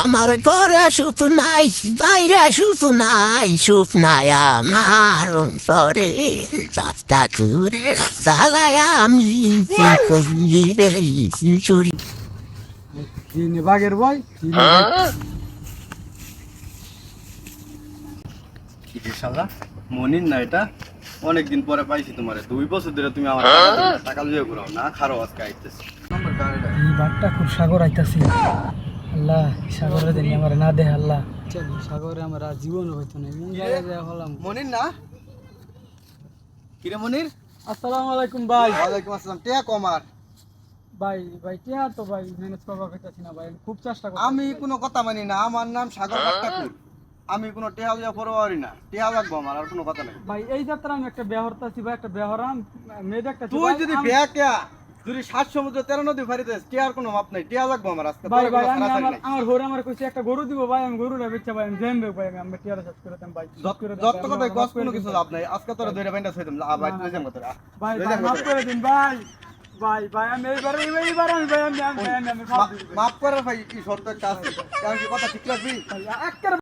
আমার ঘরে সুখ নাই, বাইরে সুখ নাই, সুখ নাই আমার অন্তরে। রাস্তা ঘুরে চালাই আমি চুরি। চিনি বাঘের ভাই শালা মনির না এটা অনেকদিন পরে পাইছি তোমারে 2 বছর ধরে তুমি আমার টাকা লইয়া ঘুরাও না খারো আজকে আইতেছি এই বাঘটা খুব সাগর আইতাছি। আল্লাহ সাগরে দেনি আমার না দে আল্লাহ। চল সাগরে আমার আর জীবন হইতো না, এমন জায়গায় যা হলাম। মনির না কিরে মনির? আসসালামু আলাইকুম ভাই। ওয়ালাইকুম আসসালাম। টিয়া কমার ভাই ভাই কে তো ভাই ম্যানেজ করবা পাইতাছি না ভাই, খুব চেষ্টা করছি। আমি কোনো কথা মানি না, আমার নাম সাগর পাট্টাকুর। আমি কোনো টিয়া লইয়া পরোয়ারি না, টিয়া লাগবো আমার, আর কোনো কথা নাই। ভাই এই যাত্রা আমি একটা বেহরতাছি ভাই, একটা বেহরাম মেয়ে দেখতেছি। তুই যদি বিয়া কেয়া যদি 7 সমুদ্র 13 নদী ফারিতে টিয়ার কোনো মাপ নাই, টিয়া লাগবো আমার আজকে। ভাই ভাই আমি আমার ঘরে আমার কইছে একটা গরু দিব ভাই, আমি গরুটা বেচা ভাই, আমি জেমবে ভাই, আমি টিয়ার সাথে করে দেন ভাই। যত কথা গস কোনো কিছু লাভ নাই, আজকে তোরা দুইটা বাইন্ডা ছইতাম। ভাই তুই যেম কথা ভাই ভাই মাফ করে দিন ভাই। ভাই ভাই আমি এইবার আমি ভাই আমি মাফ করার ভাই কি শর্ত একটা আছে, কারণ কি কথা ঠিক রাখবি? একটা